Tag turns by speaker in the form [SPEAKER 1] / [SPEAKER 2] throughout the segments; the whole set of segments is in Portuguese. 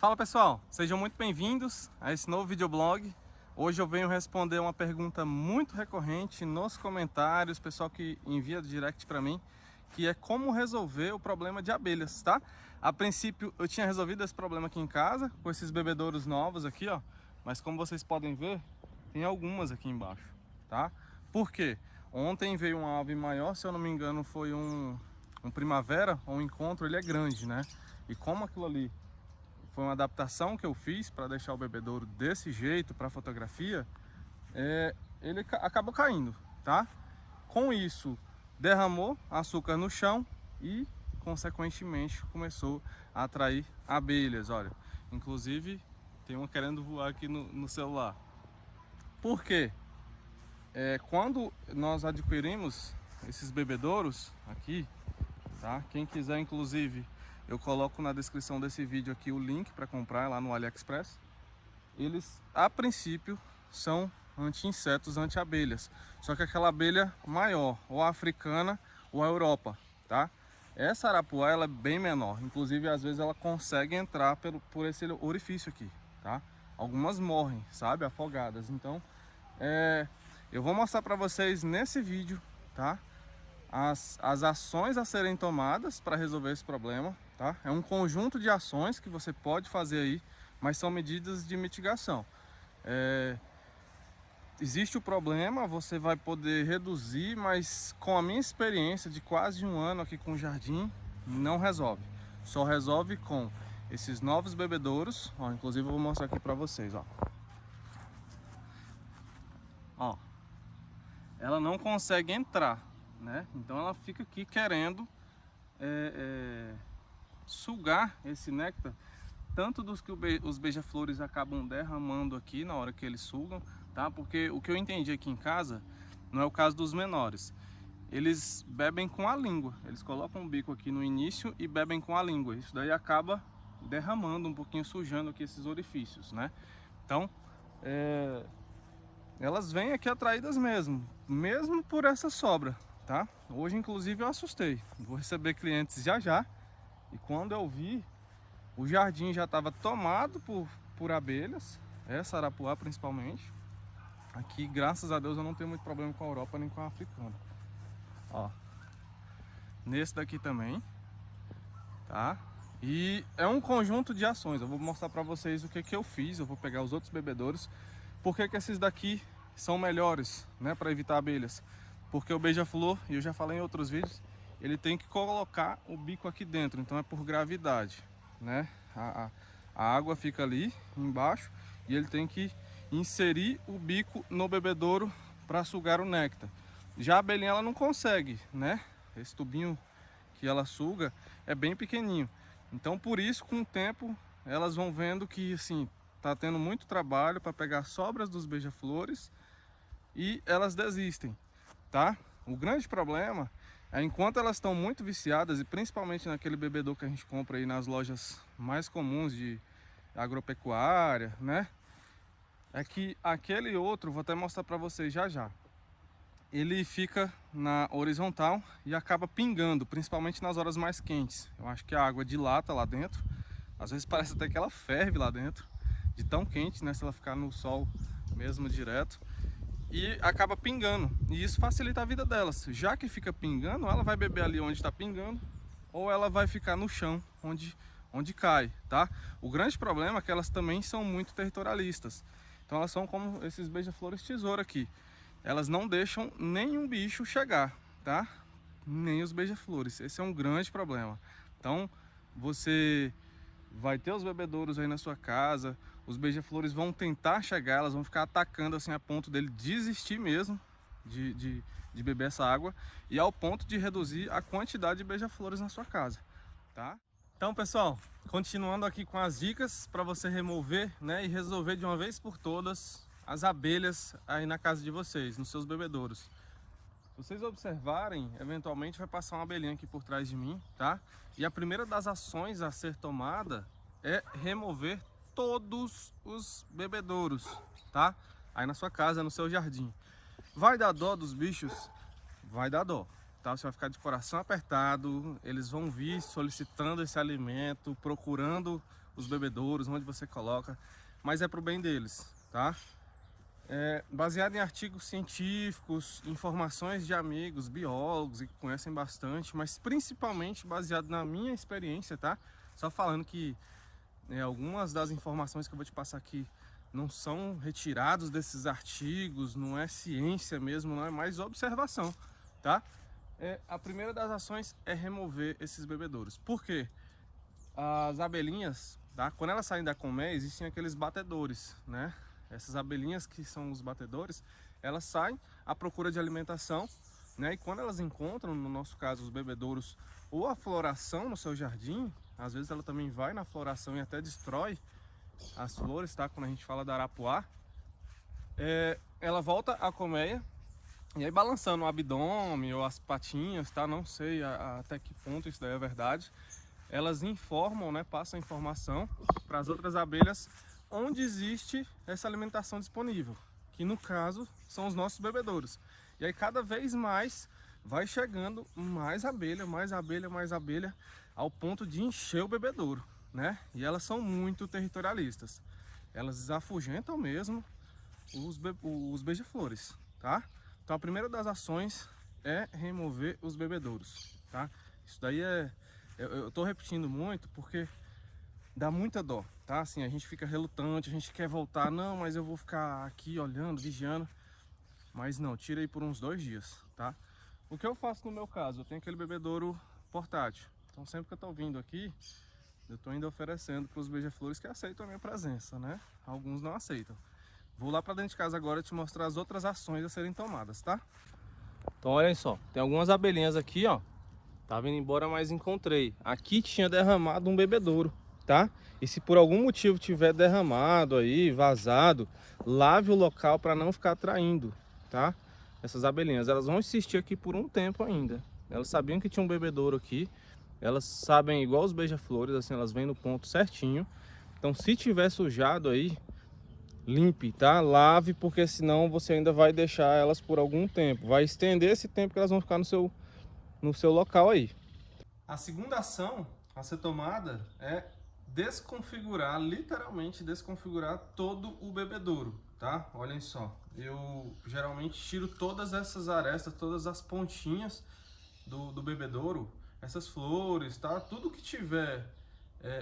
[SPEAKER 1] Fala pessoal, sejam muito bem-vindos a esse novo videoblog. Hoje eu venho responder uma pergunta muito recorrente nos comentários, pessoal que envia direct para mim, que é como resolver o problema de abelhas, tá? A princípio eu tinha resolvido esse problema aqui em casa, com esses bebedouros novos aqui, ó. Mas como vocês podem ver, tem algumas aqui embaixo, tá? Por quê? Ontem veio uma ave maior, se eu não me engano foi um primavera, ou um encontro, ele é grande, né? E como aquilo ali foi uma adaptação que eu fiz para deixar o bebedouro desse jeito para fotografia, ele acabou caindo, tá? Com isso, derramou açúcar no chão e, consequentemente, começou a atrair abelhas. Olha, inclusive tem uma querendo voar aqui no celular. Por quê? Quando nós adquirimos esses bebedouros aqui, tá? Quem quiser, inclusive, eu coloco na descrição desse vídeo aqui o link para comprar lá no AliExpress. Eles, a princípio, são anti-insetos, anti-abelhas. Só que aquela abelha maior, ou a africana, ou a Europa, tá? Essa arapuá, ela é bem menor. Inclusive, às vezes, ela consegue entrar por esse orifício aqui, tá? Algumas morrem, sabe? Afogadas. Então, eu vou mostrar para vocês nesse vídeo, tá? As ações a serem tomadas para resolver esse problema, tá? É um conjunto de ações que você pode fazer aí, mas são medidas de mitigação. Existe o problema, você vai poder reduzir, mas com a minha experiência de quase um ano aqui com o jardim, não resolve. Só resolve com esses novos bebedouros, ó, inclusive eu vou mostrar aqui para vocês, ó. Ó, ela não consegue entrar, né? Então ela fica aqui querendo sugar esse néctar, tanto dos que os beija-flores acabam derramando aqui na hora que eles sugam, tá? Porque o que eu entendi aqui em casa, não é o caso dos menores, eles bebem com a língua, eles colocam o bico aqui no início e bebem com a língua, isso daí acaba derramando um pouquinho, sujando aqui esses orifícios, né? Então, elas vêm aqui atraídas mesmo por essa sobra, tá? Hoje, inclusive, eu assustei. Vou receber clientes já. E quando eu vi, o jardim já estava tomado por abelhas, essa arapuá principalmente. Aqui, graças a Deus, eu não tenho muito problema com a Europa nem com a africana. Ó, nesse daqui também, tá? E é um conjunto de ações. Eu vou mostrar para vocês o que eu fiz. Eu vou pegar os outros bebedouros. Por que esses daqui são melhores, né, para evitar abelhas? Porque o beija-flor, e eu já falei em outros vídeos, ele tem que colocar o bico aqui dentro, então é por gravidade, né? A água fica ali embaixo e ele tem que inserir o bico no bebedouro para sugar o néctar. Já a abelhinha ela não consegue, né? Esse tubinho que ela suga é bem pequenininho. Então por isso, com o tempo, elas vão vendo que assim, tá tendo muito trabalho para pegar sobras dos beija-flores e elas desistem, tá? O grande problema é enquanto elas estão muito viciadas, e principalmente naquele bebedouro que a gente compra aí nas lojas mais comuns de agropecuária, né? É que aquele outro, vou até mostrar para vocês já. Ele fica na horizontal e acaba pingando, principalmente nas horas mais quentes. Eu acho que a água dilata lá dentro. Às vezes parece até que ela ferve lá dentro, de tão quente, né? Se ela ficar no sol mesmo direto. E acaba pingando, e isso facilita a vida delas. Já que fica pingando, ela vai beber ali onde está pingando, ou ela vai ficar no chão onde cai, tá? O grande problema é que elas também são muito territorialistas. Então elas são como esses beija-flores tesoura aqui. Elas não deixam nenhum bicho chegar, tá? Nem os beija-flores. Esse é um grande problema. Então você vai ter os bebedouros aí na sua casa, os beija-flores vão tentar chegar, elas vão ficar atacando assim a ponto dele desistir mesmo de beber essa água e ao ponto de reduzir a quantidade de beija-flores na sua casa, tá? Então pessoal, continuando aqui com as dicas para você remover, né, e resolver de uma vez por todas as abelhas aí na casa de vocês, nos seus bebedouros. Se vocês observarem, eventualmente vai passar uma abelhinha aqui por trás de mim, tá? E a primeira das ações a ser tomada é remover todos os bebedouros, tá? Aí na sua casa, no seu jardim. Vai dar dó dos bichos? Vai dar dó, tá? Você vai ficar de coração apertado, eles vão vir solicitando esse alimento, procurando os bebedouros, onde você coloca, mas é pro bem deles, tá? Baseado em artigos científicos, informações de amigos, biólogos e que conhecem bastante, mas principalmente baseado na minha experiência, tá? Só falando que algumas das informações que eu vou te passar aqui não são retirados desses artigos, não é ciência mesmo, não é mais observação, tá? A primeira das ações é remover esses bebedouros. Por quê? As abelhinhas, tá? Quando elas saem da colmeia, existem aqueles batedores, né? Essas abelhinhas que são os batedores, elas saem à procura de alimentação, né? E quando elas encontram, no nosso caso, os bebedouros ou a floração no seu jardim, às vezes ela também vai na floração e até destrói as flores, tá? Quando a gente fala da arapuá, ela volta à colmeia e aí balançando o abdômen ou as patinhas, tá? Não sei até que ponto isso daí é verdade. Elas informam, né? Passam a informação para as outras abelhas onde existe essa alimentação disponível, que no caso são os nossos bebedouros. E aí cada vez mais vai chegando mais abelha, mais abelha, mais abelha, ao ponto de encher o bebedouro, né? E elas são muito territorialistas. Elas afugentam mesmo os beija-flores, tá? Então a primeira das ações é remover os bebedouros, tá? Isso daí eu tô repetindo muito porque dá muita dó, tá? Assim, a gente fica relutante, a gente quer voltar, não, mas eu vou ficar aqui olhando, vigiando. Mas não, tira aí por uns 2 dias, tá? O que eu faço no meu caso? Eu tenho aquele bebedouro portátil. Então sempre que eu tô vindo aqui, eu tô ainda oferecendo para os beija-flores que aceitam a minha presença, né? Alguns não aceitam. Vou lá para dentro de casa agora te mostrar as outras ações a serem tomadas, tá? Então olhem só, tem algumas abelhinhas aqui, ó. Tava indo embora, mas encontrei. Aqui tinha derramado um bebedouro, tá? E se por algum motivo tiver derramado aí, vazado, lave o local para não ficar atraindo, tá? Essas abelhinhas, elas vão insistir aqui por um tempo ainda. Elas sabiam que tinha um bebedouro aqui. Elas sabem igual os beija-flores, assim, elas vêm no ponto certinho. Então se tiver sujado aí, limpe, tá? Lave, porque senão você ainda vai deixar elas por algum tempo. Vai estender esse tempo que elas vão ficar no seu local aí. A segunda ação a ser tomada é desconfigurar, literalmente desconfigurar todo o bebedouro, tá? Olhem só, eu geralmente tiro todas essas arestas, todas as pontinhas do bebedouro, essas flores, tá? Tudo que tiver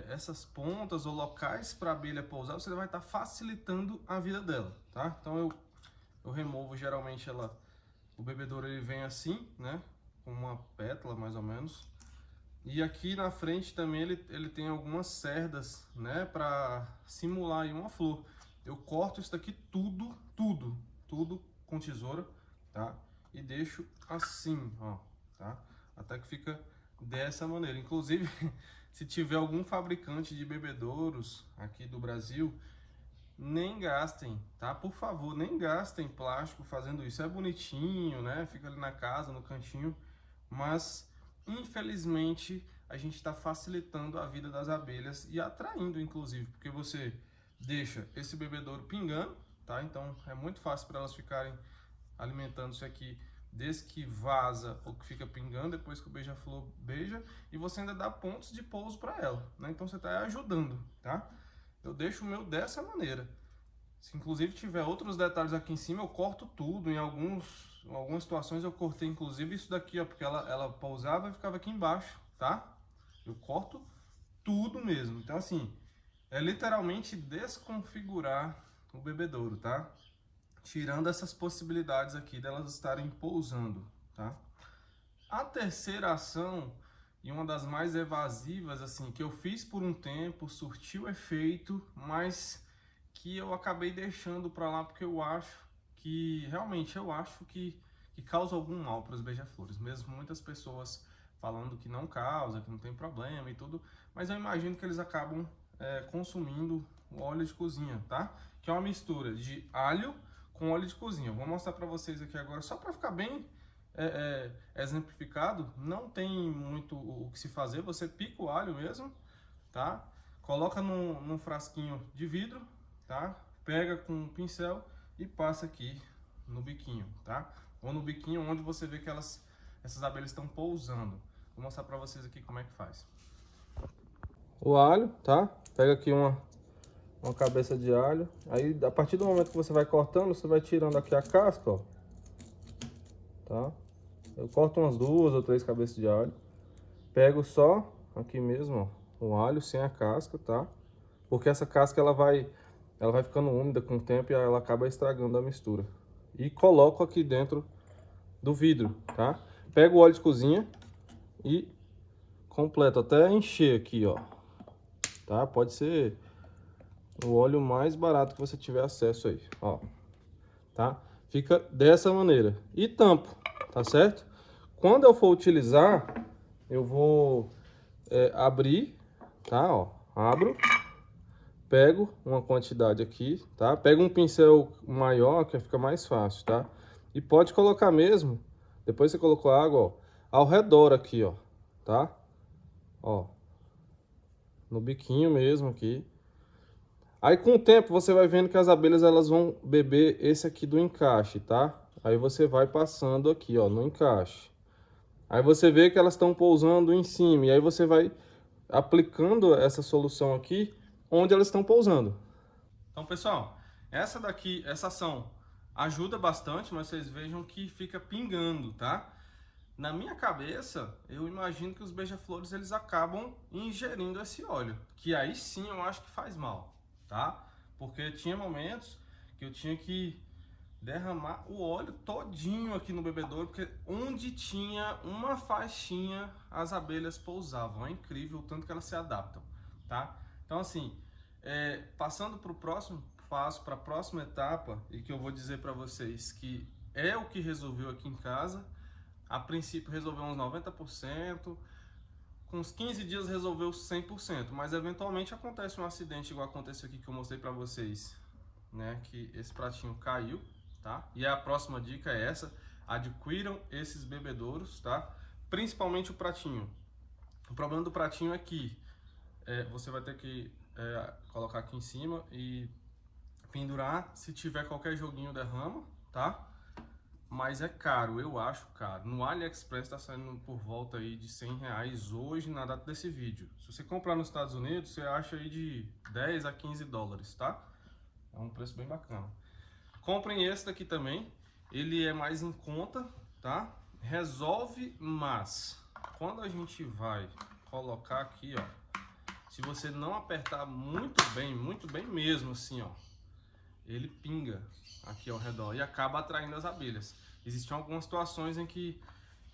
[SPEAKER 1] essas pontas ou locais para a abelha pousar, você vai estar facilitando a vida dela, tá? Então eu removo geralmente o bebedouro, ele vem assim, né? Com uma pétala mais ou menos. E aqui na frente também ele tem algumas cerdas, né, para simular aí uma flor. Eu corto isso daqui tudo com tesoura, tá? E deixo assim, ó, tá? Até que fica dessa maneira. Inclusive, se tiver algum fabricante de bebedouros aqui do Brasil, nem gastem, tá? Por favor, nem gastem plástico fazendo isso. É bonitinho, né? Fica ali na casa, no cantinho, mas infelizmente a gente está facilitando a vida das abelhas e atraindo, inclusive, porque você deixa esse bebedouro pingando, tá? Então é muito fácil para elas ficarem alimentando-se aqui desde que vaza ou que fica pingando depois que o beija-flor beija, e você ainda dá pontos de pouso para ela, né? Então você está ajudando, tá? Eu deixo o meu dessa maneira. Se inclusive tiver outros detalhes aqui em cima, eu corto tudo. Em algumas situações eu cortei inclusive isso daqui, ó, porque ela pousava e ficava aqui embaixo, tá? Eu corto tudo mesmo. Então assim, é literalmente desconfigurar o bebedouro, tá? Tirando essas possibilidades aqui delas estarem pousando, tá? A terceira ação, e uma das mais evasivas, assim, que eu fiz por um tempo, surtiu efeito, mas que eu acabei deixando para lá porque eu acho que, realmente, que causa algum mal para os beija-flores. Mesmo muitas pessoas falando que não causa, que não tem problema e tudo, mas eu imagino que eles acabam consumindo o óleo de cozinha, tá? Que é uma mistura de alho com óleo de cozinha. Eu vou mostrar para vocês aqui agora, só para ficar bem exemplificado. Não tem muito o que se fazer, você pica o alho mesmo, tá? Coloca num frasquinho de vidro, tá? Pega com um pincel e passa aqui no biquinho, tá? Ou no biquinho onde você vê que essas abelhas estão pousando. Vou mostrar para vocês aqui como é que faz. O alho, tá? Pega aqui uma cabeça de alho. Aí, a partir do momento que você vai cortando, você vai tirando aqui a casca, ó. Tá? Eu corto umas 2 ou 3 cabeças de alho. Pego só aqui mesmo, ó, o alho sem a casca, tá? Porque essa casca ela vai ficando úmida com o tempo e ela acaba estragando a mistura. E coloco aqui dentro do vidro, tá? Pego o óleo de cozinha e completo até encher aqui, ó. Tá? Pode ser o óleo mais barato que você tiver acesso aí, ó. Tá? Fica dessa maneira. E tampo, tá certo? Quando eu for utilizar, eu vou abrir, tá? Ó, abro, pego uma quantidade aqui, tá? Pego um pincel maior que fica mais fácil, tá? E pode colocar mesmo, depois você colocou a água, ó, ao redor aqui, ó, tá? Ó, no biquinho mesmo aqui. Aí com o tempo você vai vendo que as abelhas elas vão beber esse aqui do encaixe, tá? Aí você vai passando aqui, ó, no encaixe. Aí você vê que elas estão pousando em cima e aí você vai aplicando essa solução aqui onde elas estão pousando. Então, pessoal, essa ação ajuda bastante, mas vocês vejam que fica pingando, tá? Na minha cabeça, eu imagino que os beija-flores eles acabam ingerindo esse óleo, que aí sim eu acho que faz mal, tá? Porque tinha momentos que eu tinha que derramar o óleo todinho aqui no bebedouro, porque onde tinha uma faixinha as abelhas pousavam. É incrível o tanto que elas se adaptam, tá? Então assim, passando para o próximo passo, para a próxima etapa, e que eu vou dizer para vocês que é o que resolveu aqui em casa. A princípio resolveu uns 90%, com uns 15 dias resolveu 100%, mas eventualmente acontece um acidente igual aconteceu aqui que eu mostrei para vocês, né, que esse pratinho caiu, tá? E a próxima dica é essa: adquiram esses bebedouros, tá? Principalmente o pratinho. O problema do pratinho é que você vai ter que colocar aqui em cima e pendurar. Se tiver qualquer joguinho derrama, tá? Mas é caro, eu acho caro. No AliExpress está saindo por volta aí de R$100 hoje na data desse vídeo. Se você comprar nos Estados Unidos, você acha aí de 10 a 15 dólares, tá? É um preço bem bacana. Comprem esse daqui também, ele é mais em conta, tá? Resolve, mas quando a gente vai colocar aqui, ó, se você não apertar muito bem mesmo assim, ó, ele pinga aqui ao redor e acaba atraindo as abelhas. Existiam algumas situações em que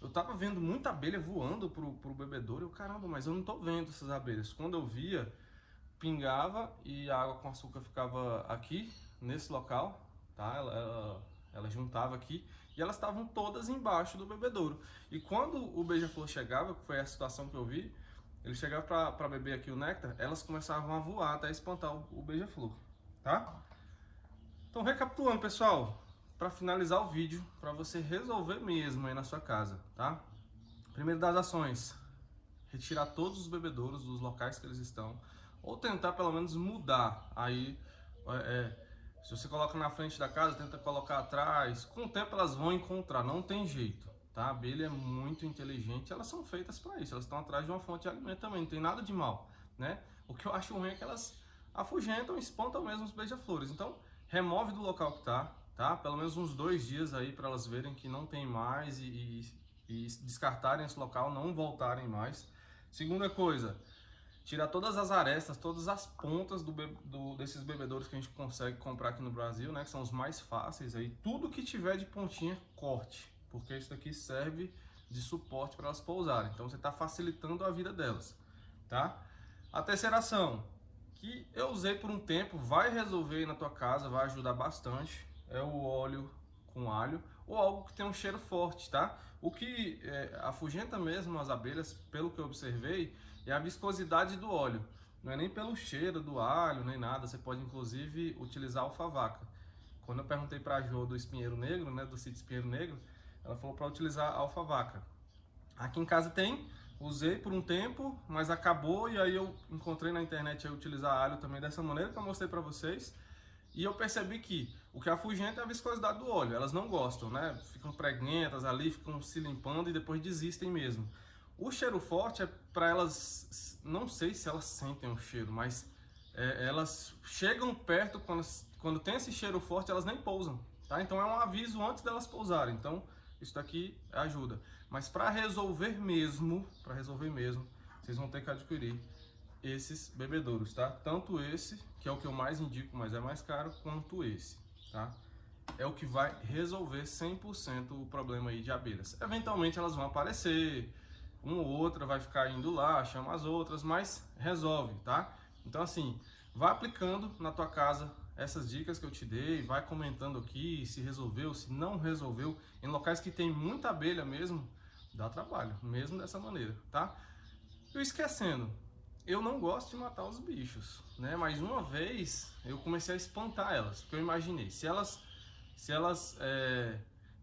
[SPEAKER 1] eu tava vendo muita abelha voando pro bebedouro e eu, caramba, mas eu não tô vendo essas abelhas. Quando eu via, pingava e a água com açúcar ficava aqui, nesse local, tá? Ela juntava aqui e elas estavam todas embaixo do bebedouro. E quando o beija-flor chegava, que foi a situação que eu vi, ele chegava para beber aqui o néctar, elas começavam a voar até espantar o beija-flor, tá? Então, recapitulando, pessoal, para finalizar o vídeo, para você resolver mesmo aí na sua casa, tá? Primeiro das ações, retirar todos os bebedouros dos locais que eles estão, ou tentar pelo menos mudar. Aí, se você coloca na frente da casa, tenta colocar atrás. Com o tempo elas vão encontrar, não tem jeito, tá? A abelha é muito inteligente, elas são feitas para isso, elas estão atrás de uma fonte de alimento também, não tem nada de mal, né? O que eu acho ruim é que elas afugentam, espantam mesmo os beija-flores. Então, remove do local que tá? Pelo menos uns 2 dias aí para elas verem que não tem mais e descartarem esse local, não voltarem mais. Segunda coisa, tirar todas as arestas, todas as pontas desses bebedouros que a gente consegue comprar aqui no Brasil, né? Que são os mais fáceis aí. Tudo que tiver de pontinha, corte, porque isso daqui serve de suporte para elas pousarem. Então você está facilitando a vida delas, tá? A terceira ação, que eu usei por um tempo, vai resolver aí na tua casa, vai ajudar bastante, é o óleo com alho, ou algo que tem um cheiro forte, tá? O que afugenta mesmo as abelhas, pelo que eu observei, é a viscosidade do óleo. Não é nem pelo cheiro do alho, nem nada, você pode inclusive utilizar alfavaca. Quando eu perguntei para a Jo do Espinheiro Negro, né, do sítio Espinheiro Negro, ela falou para utilizar alfavaca. Aqui em casa tem, usei por um tempo, mas acabou e aí eu encontrei na internet utilizar alho também dessa maneira que eu mostrei para vocês. E eu percebi que o que afugenta é a viscosidade do óleo. Elas não gostam, né? Ficam preguentas ali, ficam se limpando e depois desistem mesmo. O cheiro forte é para elas, não sei se elas sentem o cheiro, mas elas chegam perto, quando tem esse cheiro forte, elas nem pousam, tá? Então é um aviso antes delas pousarem. Então isso daqui ajuda. Mas para resolver mesmo, vocês vão ter que adquirir esses bebedouros, tá? Tanto esse, que é o que eu mais indico, mas é mais caro, quanto esse, tá? É o que vai resolver 100% o problema aí de abelhas. Eventualmente elas vão aparecer, uma ou outra vai ficar indo lá, chama as outras, mas resolve, tá? Então assim, vai aplicando na tua casa essas dicas que eu te dei, vai comentando aqui se resolveu, se não resolveu. Em locais que tem muita abelha mesmo, dá trabalho, mesmo dessa maneira, tá? E esquecendo, eu não gosto de matar os bichos, né? Mas uma vez eu comecei a espantar elas, porque eu imaginei, se elas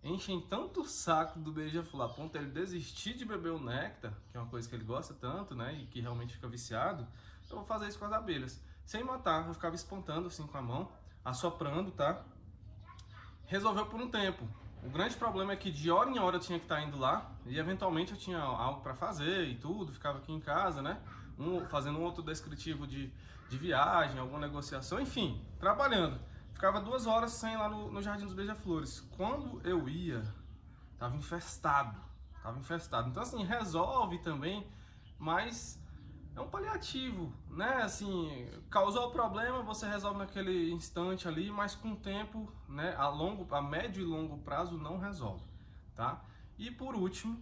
[SPEAKER 1] enchem tanto o saco do beija-flor a ponto de ele desistir de beber o néctar, que é uma coisa que ele gosta tanto, né? E que realmente fica viciado, eu vou fazer isso com as abelhas. Sem matar, eu ficava espantando assim com a mão, assoprando, tá? Resolveu por um tempo. O grande problema é que de hora em hora eu tinha que estar indo lá e eventualmente eu tinha algo para fazer e tudo, ficava aqui em casa, né? Fazendo um outro descritivo de viagem, alguma negociação, enfim, trabalhando. Ficava 2 horas sem ir lá no Jardim dos Beija-Flores. Quando eu ia, tava infestado. Então assim, resolve também, mas é um paliativo, né? Assim, causou o problema, você resolve naquele instante ali, mas com o tempo, né? A médio e longo prazo não resolve, tá? E por último,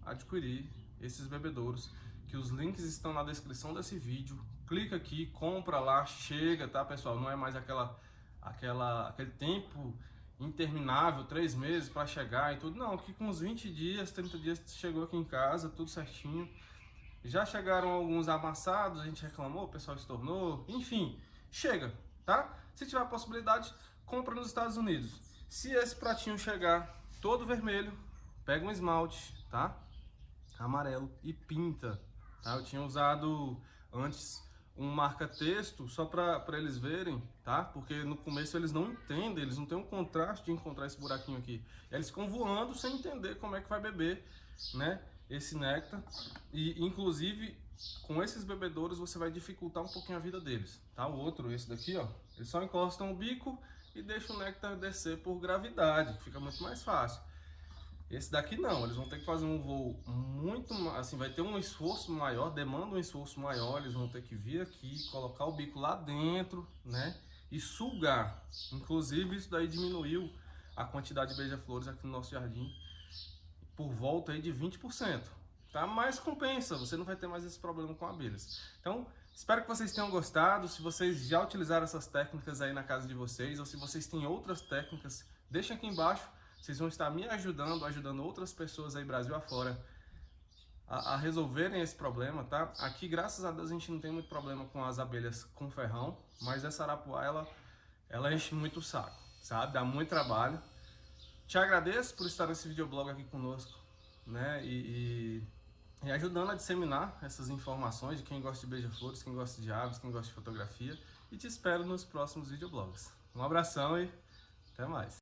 [SPEAKER 1] adquirir esses bebedouros, que os links estão na descrição desse vídeo. Clica aqui, compra lá, chega, tá, pessoal? Não é mais aquele tempo interminável, 3 meses para chegar e tudo. Não, aqui com uns 20 dias, 30 dias chegou aqui em casa, tudo certinho. Já chegaram alguns amassados, a gente reclamou, o pessoal estornou, enfim, chega, tá? Se tiver a possibilidade, compra nos Estados Unidos. Se esse pratinho chegar todo vermelho, pega um esmalte, tá? Amarelo e pinta, tá? Eu tinha usado antes um marca-texto só para eles verem, tá? Porque no começo eles não entendem, eles não têm um contraste de encontrar esse buraquinho aqui. Eles ficam voando sem entender como é que vai beber, né? Esse néctar. E inclusive com esses bebedouros você vai dificultar um pouquinho a vida deles, tá? O outro, esse daqui, ó, eles só encostam o bico e deixam o néctar descer por gravidade, que fica muito mais fácil. Esse daqui não, eles vão ter que fazer um voo muito, assim, vai ter um esforço maior, demanda um esforço maior, eles vão ter que vir aqui, colocar o bico lá dentro, né, e sugar. Inclusive isso daí diminuiu a quantidade de beija-flores aqui no nosso jardim por volta aí de 20%, tá? Mas compensa, você não vai ter mais esse problema com abelhas. Então, espero que vocês tenham gostado. Se vocês já utilizaram essas técnicas aí na casa de vocês, ou se vocês têm outras técnicas, deixem aqui embaixo. Vocês vão estar me ajudando outras pessoas aí Brasil afora a resolverem esse problema, tá? Aqui, graças a Deus, a gente não tem muito problema com as abelhas com ferrão, mas essa arapuá, ela enche muito o saco, sabe? Dá muito trabalho. Te agradeço por estar nesse videoblog aqui conosco, né? E ajudando a disseminar essas informações de quem gosta de beija-flores, quem gosta de aves, quem gosta de fotografia. E te espero nos próximos videoblogs. Um abração e até mais!